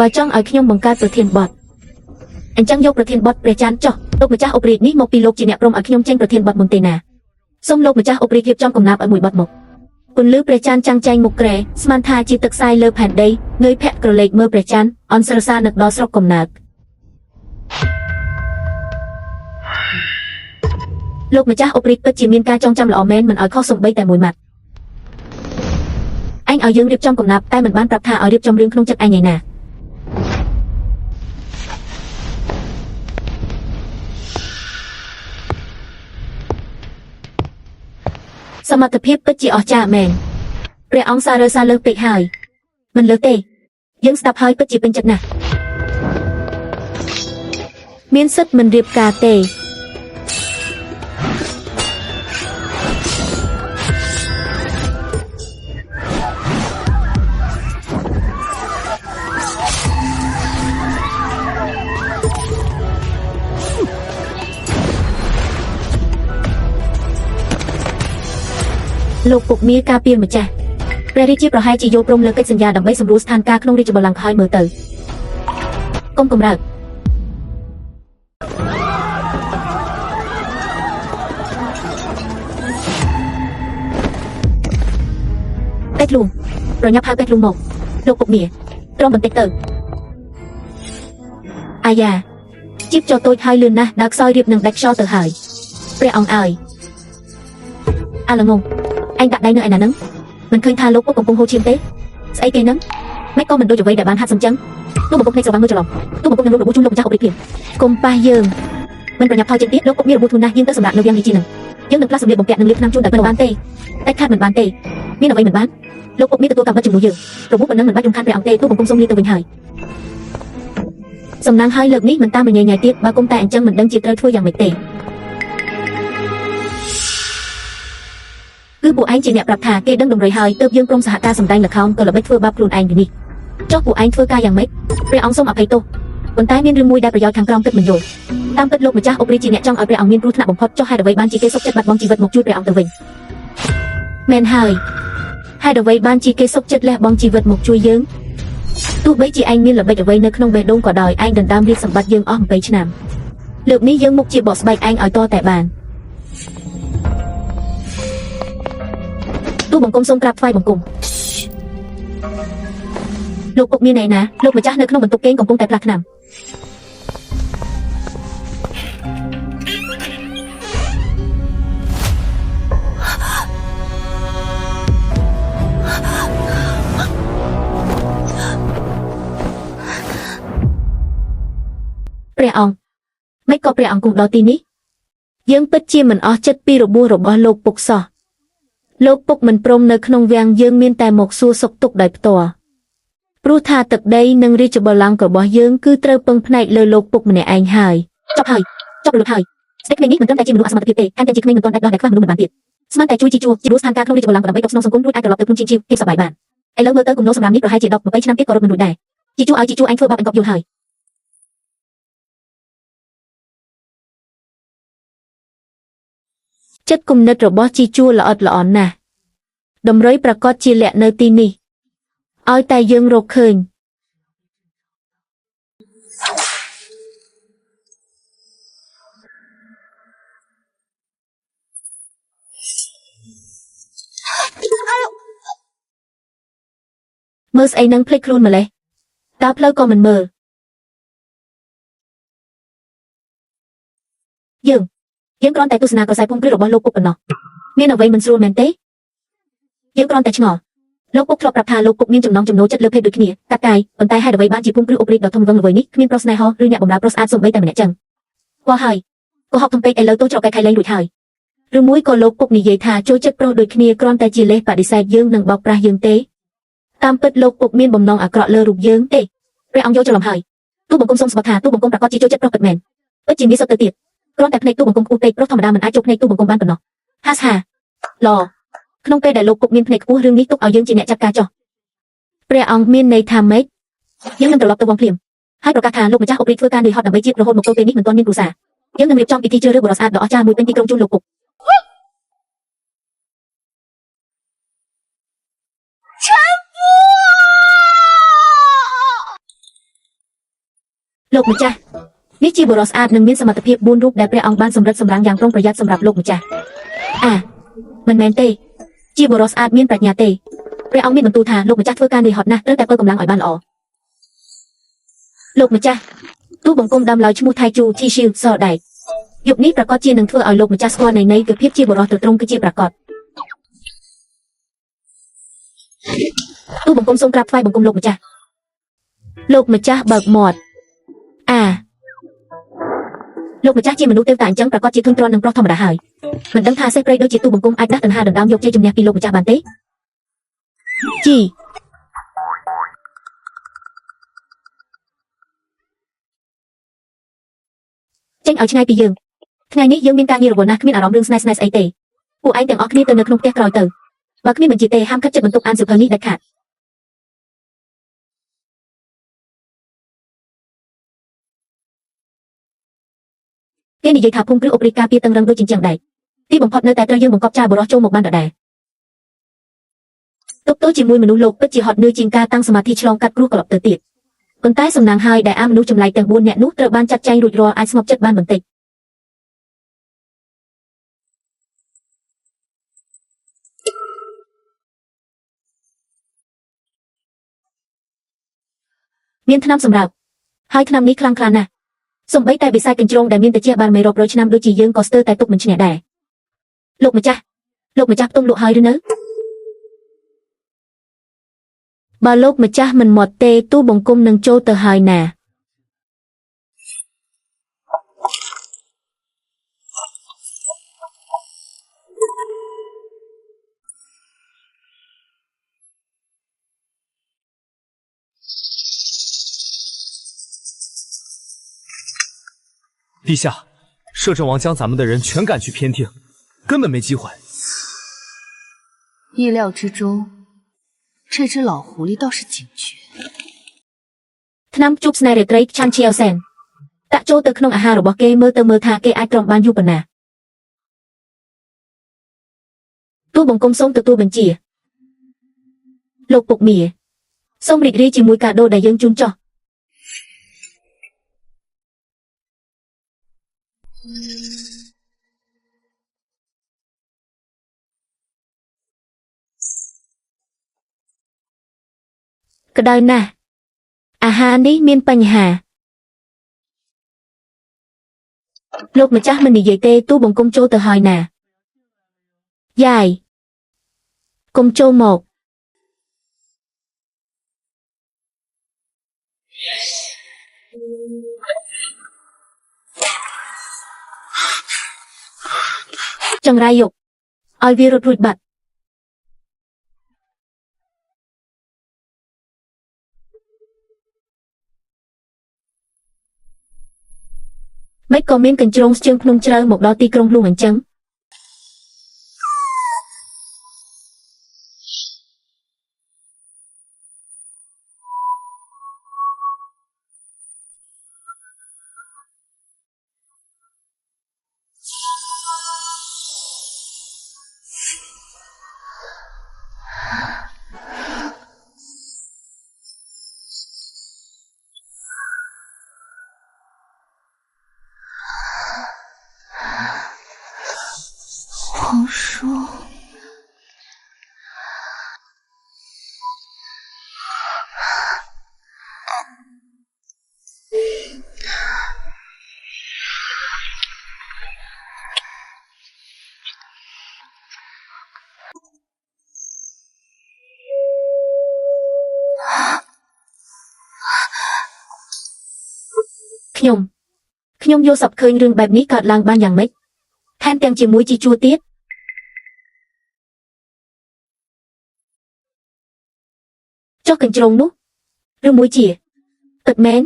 បើចង់ឲ្យខ្ញុំបង្កើតប្រធានបទអញ្ចឹងយកប្រធានបទព្រះច័ន្ទចុះលោកម្ចាស់អុករីកនេះមកពីលោកជាអ្នកព្រមឲ្យខ្ញុំចេញប្រធានបទមុនទេណាសូមលោកម្ចាស់អុករីករៀបចំកំណាព្យឲ្យមួយបទមកពន្លឺព្រះច័ន្ទចាំងចែងមុខក្រែស្មានថាជាទឹកសាយលើផែនដីងើយភាក់ក្រឡេកមើលព្រះច័ន្ទអន់ស្រសានឹកដល់ស្រុកកំណើតលោកម្ចាស់អុករីកពិតជាមានការចងចាំល្អមែនមិនឲ្យខុសសំបីតែមួយម៉ាត់អញឲ្យយើងរៀបចំកំណាព្យតែមិនបានប្រាប់ថាឲ្យរៀបចំរឿងក្នុងចិត្តអញឯណាសមត្ថភាពពិតជាអស្ចារ្យមែនព្រះអង្គសាររើសារលើសពេកហើយមិនលើសទេយើងស្ដាប់ហើយពិតជាពេញចិត្តណាស់មានសិទ្ធិមិនរៀបការទេលោកពុកមាការពារម្ចាស់ព្រះរាជាប្រហែលជាយល់ព្រមលើកិច្ចសន្យាដើម្បីសម្រួលស្ថានភាពក្នុងរាជបល្ល័ង្កហើយមើលទៅកុំកម្រើកពេទ្យលួងប្រញាប់ហៅពេទ្យលួងមកលោកពុកមាទ្រាំបន្តិចទៅអាយ៉ាជីបចោតូចហើយលឿនណាស់ដើរខ្សោយរៀបនឹងដាច់ខ្យល់ទៅហើយព្រះអង្គអើយអាឡងងអញដាក់ដៃនៅឯណាហ្នឹងមិនឃើញថាលោកពុកកំពុងហូរឈាមទេស្អីគេហ្នឹងមិនក៏មិនដូចអ្វីដែលបានហាត់សំចឹងទូបំពុកភ្នែកស្រវាំងមើលច្រឡំទូបំពុកនឹងលោករបួសជូនលោកម្ចាស់អុករីកភ្លាមកុំប៉ះយើងមិនប្រញាប់ថយចេញទៀតលោកពុកមានរបួសធ្ងន់ណាស់យើងទៅសម្រាប់នៅវាំងនេះជានឹងយើងនឹងផ្លាស់សម្លៀកបំពាក់នឹងលាបថ្នាំជូនតែមិនបានទេតែខាត់មិនបានទេមានអ្វីមិនបានលោកពុកមានទទួលកម្មវិធីជំនួសយើងរបួសប៉ុណ្ណឹងមិនបាច់រំខានព្រះអង្គទេទូបំពុកសូមលាទៅវិញហើយសំណាងហើយលើកនេះមិនតាមរញ៉ៃញ៉ៃទៀតបើគុំតែអញ្ចឹងមិនដឹងជាត្រូវធ្វើយ៉ាងម៉េចទេគឺពួកឯងជាអ្នកប្រាប់ថាគេដឹងដំរីហើយទើបយើងព្រមសហការសម្ដែងល្ខោនក៏ល្បិចធ្វើបាបខ្លួនឯងទៅនេះចុះពួកឯងធ្វើការយ៉ាងម៉េចព្រះអង្គសូមអភ័យទោសប៉ុន្តែមានរឿងមួយដែលប្រយោជន៍ខាងក្រោមទឹកមិនយល់តាមពិតលោកម្ចាស់អុករីជាអ្នកចង់ឲ្យព្រះអង្គមានគ្រោះថ្នាក់បំផុតចុះហេតុអ្វីបានជាគេសុខចិត្តបាត់បង់ជីវិតមកជួយព្រះអង្គទៅវិញមែនហើយហេតុអ្វីបានជាគេសុខចិត្តលះបង់ជីវិតមកជួយយើងទោះបីជាឯងមានល្បិចអ្វីនៅក្នុងបេះដូងក៏ដោយឯងដណ្ដើមរាជសម្បត្តិយើងអស់20ឆ្នាំលើកនេះយើងមុខជាបកស្បែកឯងឲ្យតតែបានទូបង្គំសូមក្រាបថ្វាយបង្គំលោកពុកមានឯណាលោកម្ចាស់នៅក្នុងបន្ទប់គេងកំពុងតែផ្លាស់ថ្នាំព្រះអង្គមិនក៏ព្រះអង្គគង់ដល់ទីនេះយើងពិតជាមិនអស់ចិត្តពីរបួសរបស់លោកពុកសោះលោកពុកមិនព្រមនៅក្នុងវាំងយើងមានតែមកសួរសុខទុក្ខដោយផ្ទាល់ព្រោះថាទឹកដីនិងរាជបល្ល័ង្ករបស់យើងគឺត្រូវពឹងផ្នែកលើលោកពុកម្នាក់ឯងហើយចប់រលត់ហើយស្ដេចក្មេងនេះមិនត្រឹមតែជាមនុស្សអសមត្ថភាពទេថែមទាំងជាក្មេងមិនទាន់ដាច់ដោះដែលខ្វះមនុស្សមិនបានទៀតស្មានតែជួយជីជួជាស្ថានភាពក្នុងរាជបល្ល័ង្កដើម្បីតបស្នងសង្គមរួចអាចត្រឡប់ទៅក្នុងជីវភាពសប្បាយបានឥឡូវមើលទៅគំនោសម្រាប់នេះប្រហែលជា10 20ឆ្នាំទៀតក៏រត់មិនរួចដែរជីជួឲ្យជីជួអញធ្វើបាបអញកប់យល់ហើយចិត្តគំនិតរបស់ជីជួល្អិតល្អន់ណាស់ដំរីប្រកាសជាលាក់នៅទីនេះឲ្យតែយើងរកឃើញមើលស្អីនឹងភ្លេចខ្លួនម្លេះដើរផ្លូវក៏មិនមើលយើងគ្រាន់តែទស្សនាក្រសែភូមិគ្រឹះរបស់លោកពុកប៉ុណ្ណោះមានអ្វីមិនស្រួលមែនទេយើងគ្រាន់តែឆ្ងល់លោកពុកធ្លាប់ប្រាប់ថាលោកពុកមានចំណង់ចំណូលចិត្តលើភេទដូចគ្នាតាក់កាយប៉ុន្តែហេតុអ្វីបានជាភូមិគ្រឹះអុករីកដ៏ធំវឹងល្វើយនេះគ្មានប្រុសស្នេហ៍ឬអ្នកបម្រើប្រុសស្អាតសូម្បីតែម្នាក់ចឹងវ៉ាហើយកុហកធំពេកឥឡូវទៅច្រកកែខៃលែងរួចហើយឬមួយក៏លោកពុកនិយាយថាចូលចិត្តប្រុសដូចគ្នាគ្រាន់តែជាលេសបដិសេធយើងនឹងបោកប្រាស់យើងទេតាមពិតលោកពុកមានបំណងអាក្រក់លើរូបយើងទេព្រះអង្គយកច្រឡំហើយទូបង្គំសូមស្បថាទូបង្គំប្រកាសជាចូលចិត្តប្រុសពិតមែនពិតជាមានសុទ្ធទៅទៀតគ្រាន់តែភ្នែកទូបង្គំខ្ពស់ពេកប្រុសធម្មតាមិនអាចចូលភ្នែកទូបង្គំបានប៉ុណ្ណោះហាសហាឡក្នុងពេលដែលលោកពុកមានភ្នែកខ្ពស់រឿងនេះទុកឲ្យយើងជាអ្នកចាត់ការចោះព្រះអង្គមានន័យថាម៉េចយើងនឹងត្រឡប់ទៅវងភ្លាមហើយប្រកាសថាលោកម្ចាស់អុករីកធ្វើការនឿយហត់ដើម្បីជាតិរហូតមកទល់ពេលនេះមិនទាន់មានគ្រួសារយើងនឹងរៀបចំពិធីជ្រើសរើសបុរសស្អាតដ៏អស្ចារ្យមួយពេញទីក្រុងជូនលោកពុក លោកម្ចាស់នេះជាបរិសស្អាតនិងមានសមត្ថភាព4រូបដែលព្រះអង្គបានសម្រិតសម្រាំងយ៉ាងប្រុងប្រយ័ត្នសម្រាប់លោកម្ចាស់មិនមែនទេជាបរិសស្អាតមានប្រាជ្ញាទេព្រះអង្គមានបន្ទូលថាលោកម្ចាស់ធ្វើការនឿយហត់ណាស់ត្រូវតែបើកម្លាំងឲ្យបានល្អលោកម្ចាស់ទូបង្គំដើមឡើយឈ្មោះថៃជូជីស៊ីវសដែកយុគនេះប្រកាសជានឹងធ្វើឲ្យលោកម្ចាស់ស្គាល់នៃគឺភាពជាបរិសត្រង់គឺជាប្រកាសទូបង្គំសូមក្រាបថ្វាយបង្គំលោកម្ចាស់លោកម្ចាស់បើកមាត់លោកម្ចាស់ជាមនុស្សទេវតាអញ្ចឹងប្រកាសជាធុញទ្រាន់នឹងប្រុសធម្មតាហើយមិនដឹងថាសេះព្រៃដូចជាទូបង្គំអាចដាស់ដង្ហើដណ្ដើមយកជ័យជំនះពីលោកម្ចាស់បានទេជីចេញឲ្យឆ្ងាយពីយើងថ្ងៃនេះយើងមានការងាររវល់ណាស់គ្មានអារម្មណ៍រឿងស្នេហ៍ស្អីទេពួកឯងទាំងអស់គ្នាទៅនៅក្នុងផ្ទះក្រោយទៅបើគ្មានបញ្ជាទេហាមខិតចិត្តបន្ទុកអានសៀវភៅនេះដាច់ខាតគេនិយាយថាភូមិគ្រឹះអុករីការពារតឹងរឹងដូចជញ្ជាំងដែកទីបំផុតនៅតែត្រូវយើងបង្កប់ចាបរោះចូលមកបានដដែលទុកទោសជាមួយមនុស្សលោកពិតជាហត់នឿយជាងការតាំងសមាធិឆ្លងកាត់គ្រោះក្លប់ទៅទៀតប៉ុន្តែសំណាងហើយដែលមនុស្សចម្លែកទាំង4នាក់នោះត្រូវបានចាត់ចែងរួចរាល់អាចស្ងប់ចិត្តបានបន្តិចមានថ្នាំសម្រាប់ហើយថ្នាំនេះខ្លាំងក្លាណាស់សំបីតែបិសាចកញ្ជ្រោងដែលមានតិចបាន100ឆ្នាំដូចជាយើងក៏ស្ទើរតែទុកមិនឈ្នះដែរលោកម្ចាស់ផ្ទុំលក់ហើយឬនៅបើលោកម្ចាស់មិនមកទេទូបង្គំនឹងចូលទៅហើយណា陛下，摄政王将咱们的人全赶去偏厅，根本没机会。意料之中，这只老狐狸倒是警觉。ថ្នាំជប់ស្នេហ៍រាត្រីឆាន់ឈៀវសែនដាក់ចូលទៅក្នុងអាហាររបស់គេមើលថាគេអាចទ្រាំបានយូរប៉ុណ្ណាទូបង្គំសូមទទួលបញ្ជាលោកពុកមាសូមរីករាយជាមួយកាដូដែលយើងជូនចោះក្តៅណាស់អាហារនេះមានបញ្ហាលោកម្ចាស់មិននិយាយទេទូបង្គំចូលទៅហើយណាយាយកុំចូលមកចង្រៃយកឲ្យវារត់រួចបាត់មិនក៏មានកញ្ជ្រោងស្ជើងភ្នំជ្រៅមកដល់ទីក្រុងលួងអញ្ចឹង皇叔，ខ្ញុំយល់សប្តិឃើញរឿងបែបនេះកើតឡើងបានយ៉ាងម៉េចថែមទាំងជាមួយជីជួទៀតចុះកញ្ជ្រោងនោះឬមួយជាទឹកមែន